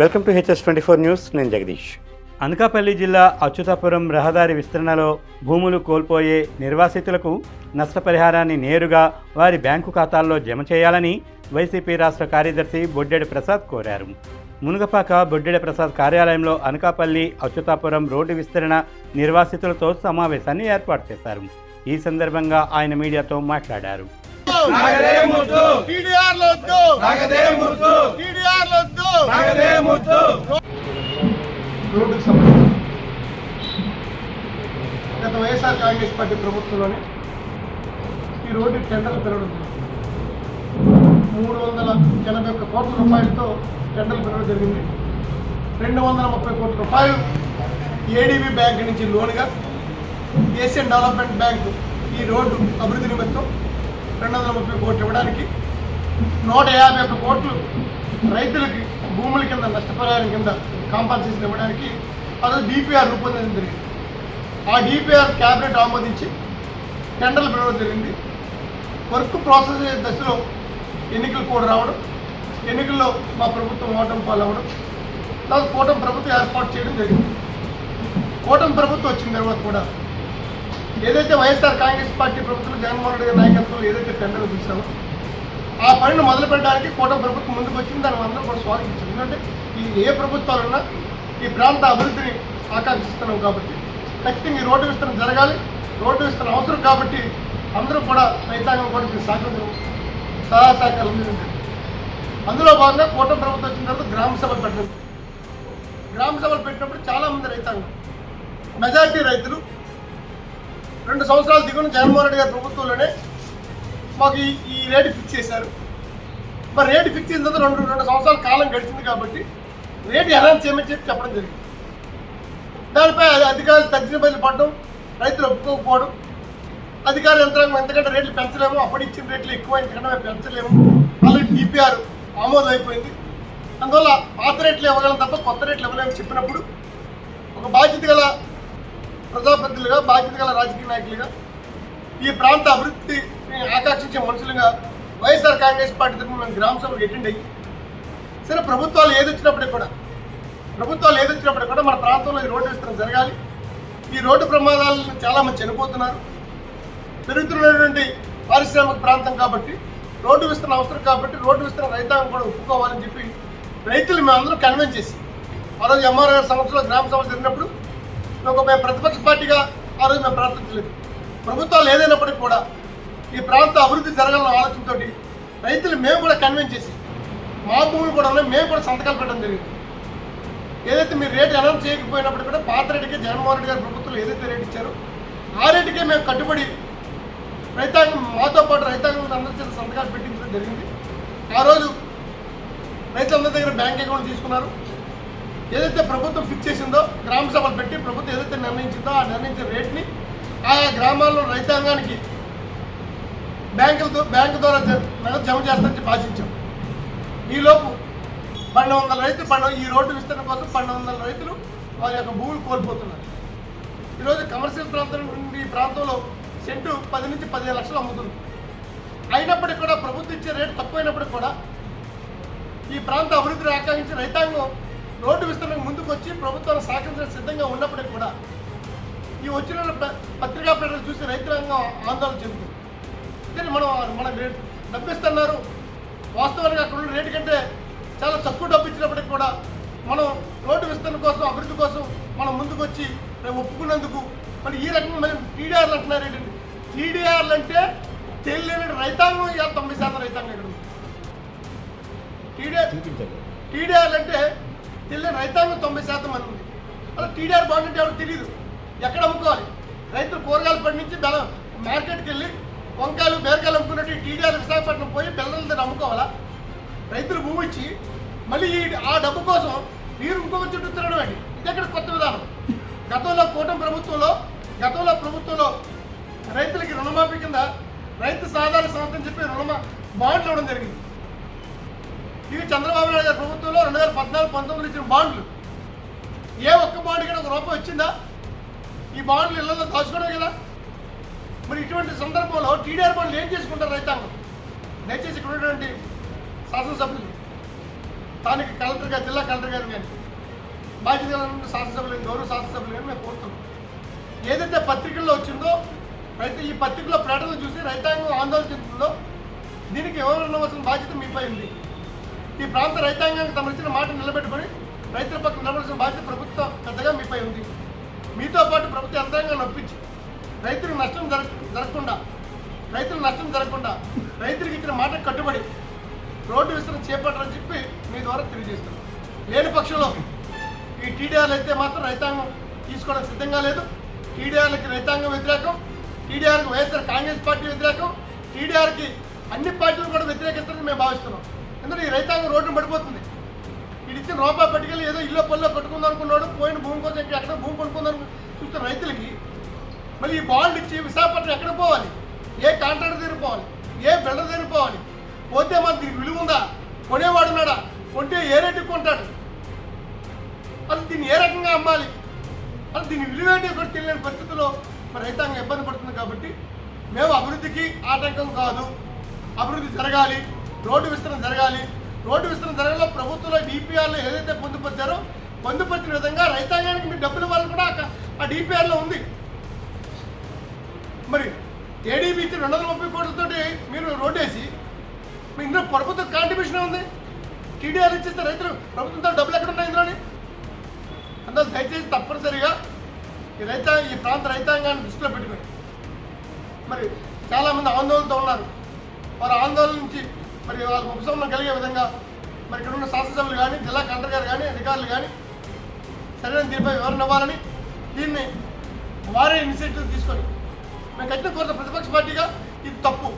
Welcome to HS24 news. నేను జగదీష్. అనకాపల్లి జిల్లా అచ్యుతాపురం రహదారి విస్తరణలో భూములు కోల్పోయే నిర్వాసితులకు నష్టపరిహారాన్ని నేరుగా వారి బ్యాంకు ఖాతాల్లో జమ చేయాలని వైసీపీ రాష్ట్ర కార్యదర్శి బొడ్డెడ ప్రసాద్ కోరారు. మునగపాక బొడ్డెడ ప్రసాద్ కార్యాలయంలో అనకాపల్లి అచ్యుతాపురం రోడ్డు విస్తరణ నిర్వాసితులతో సమావేశాన్ని ఏర్పాటు చేశారు. ఈ సందర్భంగా ఆయన మీడియాతో మాట్లాడారు. గత వైఎస్ఆర్ కాంగ్రెస్ పార్టీ ప్రభుత్వంలోనే ఈ రోడ్డు టెండర్లు పెరగడం 381 కోట్ల రూపాయలతో టెండర్లు పెరగడం జరిగింది. 230 కోట్ల రూపాయలు ఏడీబీ బ్యాంక్ నుంచి లోన్గా ఏషియన్ డెవలప్మెంట్ బ్యాంకు ఈ రోడ్డు అభివృద్ధి నిమిత్తం 230 కోట్లు ఇవ్వడానికి, 151 కోట్లు రైతులకి భూముల కింద నష్టపరిహారం కింద కాంపన్సేషన్ ఇవ్వడానికి అదే డిపిఆర్ రూపొందించడం జరిగింది. ఆ డిపిఆర్ క్యాబినెట్ ఆమోదించి టెండర్లు పిలవడం జరిగింది. వర్క్ ప్రాసెస్ దశలో ఎన్నికలు కూడా రావడం, ఎన్నికల్లో మా ప్రభుత్వం ఓటమి పాలవ్వడం, తర్వాత కూటమి ప్రభుత్వం ఏర్పాటు చేయడం జరిగింది. కూటమి ప్రభుత్వం వచ్చిన తర్వాత కూడా ఏదైతే వైఎస్ఆర్ కాంగ్రెస్ పార్టీ ప్రభుత్వం జగన్మోహన్ రెడ్డి గారి నాయకత్వంలో ఏదైతే టెండర్లు తీసామో ఆ పనిని మొదలు పెట్టడానికి కూటమి ప్రభుత్వం ముందుకు వచ్చింది. దాన్ని అందరూ కూడా స్వాగతించారు. ఎందుకంటే ఏ ప్రభుత్వాలున్నా ఈ ప్రాంత అభివృద్ధిని ఆకాంక్షిస్తున్నాం కాబట్టి ఖచ్చితంగా ఈ రోడ్డు విస్తరణ జరగాలి. రోడ్డు విస్తరణ అవసరం కాబట్టి అందరూ కూడా రైతాంగం కూడా సహకారం సహాయ సహకారాలు అందించారు. అందులో భాగంగా కూటమి ప్రభుత్వం వచ్చిన తర్వాత గ్రామ సభలు పెట్టడం. గ్రామ సభలు పెట్టినప్పుడు చాలామంది రైతాంగం మెజార్టీ రైతులు 2 సంవత్సరాల దిగున జగన్మోహన్ రెడ్డి గారి ప్రభుత్వంలోనే మాకు ఈ రేటు ఫిక్స్ చేశారు. మరి రేటు ఫిక్స్ చేసిన తర్వాత 2 సంవత్సరాల కాలం గడిచింది కాబట్టి రేటు అనౌన్స్ చేయమని చెప్పడం జరిగింది. దానిపై అధికారులు తగ్గిన బయలు పడడం, రైతులు ఒప్పుకోకపోవడం, అధికార యంత్రాంగం ఎంతకంటే రేట్లు పెంచలేము, అప్పుడు ఇచ్చిన రేట్లు ఎక్కువ ఇంతకంటే మేము పెంచలేము, ఆల్రెడీ డిపిఆర్ ఆమోదం అయిపోయింది, అందువల్ల పాత రేట్లు ఇవ్వగలం తప్ప కొత్త రేట్లు ఇవ్వలేమని చెప్పినప్పుడు ఒక బాధ్యత గల ప్రజాప్రతినిధులుగా, బాధ్యత గల రాజకీయ నాయకులుగా, ఈ ప్రాంత అభివృద్ధిని ఆకాంక్షించే మనుషులుగా వైఎస్ఆర్ కాంగ్రెస్ పార్టీ తరఫున మేము గ్రామ సభకు అటెండ్ అయ్యి సరే ప్రభుత్వాలు ఏదొచ్చినప్పటికీ కూడా మన ప్రాంతంలో ఈ రోడ్డు విస్తరణ జరగాలి. ఈ రోడ్డు ప్రమాదాలను చాలామంది చనిపోతున్నారు. పెరుగుతున్నటువంటి పారిశ్రామిక ప్రాంతం కాబట్టి రోడ్డు విస్తరణ అవసరం కాబట్టి రోడ్డు విస్తరణ రైతాంగం కూడా ఒప్పుకోవాలని చెప్పి రైతులు మేమందరం కన్విన్స్ చేసి ఆ రోజు ఎంఆర్ గారి సంవత్సరంలో గ్రామ సభ జరిగినప్పుడు మేము ప్రతిపక్ష పార్టీగా ఆ రోజు మేము ప్రార్థించలేదు. ప్రభుత్వాలు ఏదైనప్పటికీ కూడా ఈ ప్రాంత అభివృద్ధి జరగాలన్న ఆలోచనతో రైతులు మేము కూడా కన్విన్స్ చేసి మా భూములు కూడా ఉన్నాయి, మేము కూడా సంతకాలు పెట్టడం జరిగింది. ఏదైతే మీరు రేటు అనౌన్స్ చేయకపోయినప్పుడు కూడా పాత రేటుకే జగన్మోహన్ రెడ్డి గారి ప్రభుత్వం ఏదైతే రేటు ఇచ్చారో ఆ రేటుకే మేము కట్టుబడి రైతాంగం మాతో పాటు రైతాంగం అందరి చేత సంతకాలు పెట్టించడం జరిగింది. ఆ రోజు రైతులందరి దగ్గర బ్యాంక్ అకౌంట్ తీసుకున్నారు. ఏదైతే ప్రభుత్వం ఫిక్స్ చేసిందో గ్రామ సభలు పెట్టి ప్రభుత్వం ఏదైతే నిర్ణయించిందో ఆ నిర్ణయించిన రేట్ని ఆయా గ్రామాల్లో రైతాంగానికి బ్యాంకు ద్వారా నగదు జమ చేస్తామని చెప్పి ఆశించాం. ఈలోపు 1200 రైతులు ఈ రోడ్డు విస్తరణ కోసం 1200 రైతులు వారి యొక్క భూములు కోల్పోతున్నారు. ఈరోజు కమర్షియల్ ప్రాంతం నుండి ఈ ప్రాంతంలో సెంటు 10 నుంచి 15 లక్షలు అమ్ముతుంది. అయినప్పటికీ కూడా ప్రభుత్వం ఇచ్చే రేటు తక్కువైనప్పటికీ కూడా ఈ ప్రాంత అభివృద్ధిని ఆకాంక్షించి రైతాంగం రోడ్డు విస్తరణకు ముందుకు వచ్చి ప్రభుత్వాన్ని సహకరించడానికి సిద్ధంగా ఉన్నప్పటికీ కూడా ఈ వచ్చిన పత్రికా ప్రకటన చూసి రైతాంగం ఆందోళన చెందుతుంది. కానీ మనకు రేటు డబ్బిస్తున్నారు, వాస్తవానికి అక్కడ ఉన్న రేటు కంటే చాలా తక్కువ డబ్బు ఇచ్చినప్పటికీ కూడా మనం రోడ్డు విస్తరణ కోసం అభివృద్ధి కోసం మనం ముందుకు వచ్చి ఒప్పుకున్నందుకు మరి ఈ రకంగా మనం టీడీఆర్లు అంటున్నారు ఏంటండి? టీడీఆర్లు అంటే తెలియని రైతాంగం ఇవాళ 90% రైతాంగం ఇక్కడ ఉంది. టీడీఆర్లు అంటే తెలియని రైతాంగం 90% మంది ఉంది. అలా టీడీఆర్ బాండ్ అంటే ఎవరికి తెలియదు. ఎక్కడ అమ్ముకోవాలి? రైతులు కూరగాయలు పండించి మార్కెట్కి వెళ్ళి వంకాయలు బీరకాయలు అమ్ముకున్నట్టు టీడీఆర్ విశాఖపట్నం పోయి బెల్లం దగ్గర అమ్ముకోవాలా? రైతులు భూమి ఇచ్చి మళ్ళీ ఆ డబ్బు కోసం మీరు ఇంకొక చుట్టూ తిరగడం అండి. ఇది ఎక్కడ కొత్త విధానం? గతంలో కూటమి ప్రభుత్వంలో రైతులకి రుణమాఫీ కింద రైతు సాధారణ సంస్థ అని చెప్పి బాండ్లు ఇవ్వడం జరిగింది. ఇవి చంద్రబాబు నాయుడు గారి ప్రభుత్వంలో 2014-19 ఇచ్చిన బాండ్లు. ఏ ఒక్క బాండ్ కూడా ₹1 వచ్చిందా? ఈ బాండ్లు ఇళ్లలో దాచుకోవడం కదా. మరి ఇటువంటి సందర్భంలో టీడీఆర్ బాండ్లు ఏం చేసుకుంటారు రైతాంగం? దయచేసి ఇక్కడ ఉన్నటువంటి శాసనసభ్యులు స్థానిక కలెక్టర్ గారు, జిల్లా కలెక్టర్ గారు కానీ బాధ్యత శాసనసభ్యులు, గౌరవ శాసనసభ్యులు కానీ మేము కోరుతున్నాం. ఏదైతే పత్రికల్లో వచ్చిందో రైతు ఈ పత్రికలో ప్రకటనలు చూసి రైతాంగం ఆందోళన చెందుతుందో దీనికి ఎవరు ఉండవలసిన బాధ్యత మీపై ఉంది. ఈ ప్రాంత రైతాంగానికి తమ ఇచ్చిన మాట నిలబెట్టుకొని రైతుల పక్కన నిలబడాల్సిన బాధ్యత ప్రభుత్వం పెద్దగా మీపై ఉంది. మీతో పాటు ప్రభుత్వ యంత్రాంగాన్ని ఒప్పించి రైతులకు నష్టం జరగకుండా రైతులకు ఇచ్చిన మాట కట్టుబడి రోడ్డు విస్తరణ చేపట్టాలని చెప్పి మీ ద్వారా తెలియజేస్తున్నాం. లేని పక్షంలో ఈ టీడీఆర్లు అయితే మాత్రం రైతాంగం తీసుకోవడానికి సిద్ధంగా లేదు. టీడీఆర్లకి రైతాంగం వ్యతిరేకం, టీడీఆర్కి వైఎస్ఆర్ కాంగ్రెస్ పార్టీ వ్యతిరేకం, టీడీఆర్కి అన్ని పార్టీలు కూడా వ్యతిరేకిస్తారని మేము భావిస్తున్నాం. ఎందుకంటే ఈ రైతాంగం రోడ్డును పడిపోతుంది. వీడు ఇచ్చిన రూపాయి పట్టుకెళ్ళి ఏదో ఇల్లు పల్లెలో కట్టుకుందాం అనుకున్నాడు, పోయిన భూమి కోసం ఎక్కడ భూమి కొనుక్కుందాం చూస్తున్న రైతులకి మళ్ళీ ఈ బాండ్ ఇచ్చి విశాఖపట్నం ఎక్కడ పోవాలి, ఏ కాంట్రాక్టర్ దగ్గర పోవాలి, ఏ బిల్డర్ దగ్గర పోవాలి, పోతే మాకు దీనికి విలువ ఉందా, కొనేవాడు ఉన్నాడా, కొంటే ఏ రేటుకి కొంటాడు, అసలు దీన్ని ఏ రకంగా అమ్మాలి, అసలు దీని విలువేంటి కూడా తెలియని పరిస్థితుల్లో మరి రైతాంగం ఇబ్బంది పడుతుంది. కాబట్టి మేము అభివృద్ధికి ఆటంకం కాదు, అభివృద్ధి జరగాలి, రోడ్డు విస్తరణ జరగాలి. రోడ్డు విస్తరణ జరగాలో ప్రభుత్వంలో డిపిఆర్లో ఏదైతే పొందుపరిచారో పొందుపరిచిన విధంగా రైతాంగానికి మీరు డబ్బులు ఇవ్వాలని కూడా ఆ డిపిఆర్లో ఉంది. మరి ఏడీబీ ఇచ్చి 230 కోట్లతోటి మీరు రోడ్డు వేసి మీ ఇందులో ప్రభుత్వ కాంట్రిబ్యూషన్ ఉంది. టీడీఆర్ ఇచ్చేస్తే రైతులు ప్రభుత్వంతో డబ్బులు ఎక్కడ ఉన్నాయి ఇందులోని? అందువల్ల దయచేసి తప్పనిసరిగా ఈ ప్రాంత రైతాంగాన్ని దృష్టిలో పెట్టుకుని మరి చాలామంది ఆందోళనతో ఉన్నారు. వారి ఆందోళన నుంచి మరి వాళ్ళకి ఉపశమనం కలిగే విధంగా మరి ఇక్కడ ఉన్న శాసనసభ్యులు కానీ, జిల్లా కలెక్టర్ గారు కానీ, అధికారులు కానీ సరైన దీనిపై వివరణ ఇవ్వాలని, దీన్ని వారే ఇనిషియేటివ్ తీసుకొని మేము ఖచ్చితంగా కోరుతాం. ప్రతిపక్ష పార్టీగా ఇది తప్పు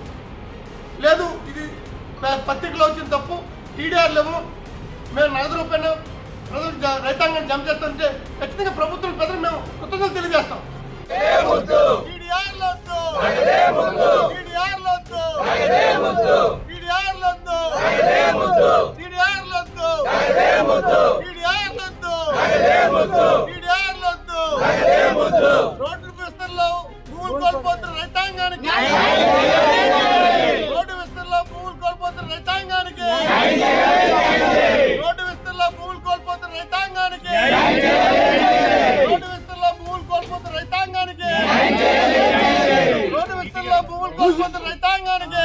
లేదు, ఇది పత్రికలో వచ్చిన తప్పు, టీడీఆర్లేమో మేము నగదు రూపాయలు ప్రజలు రైతాంగాన్ని జమ చేస్తుంటే ఖచ్చితంగా ప్రభుత్వం ప్రజలు మేము కృతజ్ఞతలు తెలియజేస్తాం. రోడ్డు విస్తరణలో భూములు కోల్పోతున్న రైతాంగానికి, రోడ్డు విస్తరణలో భూములు కోల్పోతున్న రైతాంగానికి, రోడ్డు విస్తరణలో భూములు కోల్పోతున్న రైతాంగానికి, రోడ్డు విస్తరణలో భూములు కోల్పోతున్న రైతాంగానికి, రోడ్డు విస్తరణలో భూములు కోల్పోతున్న రైతాంగానికి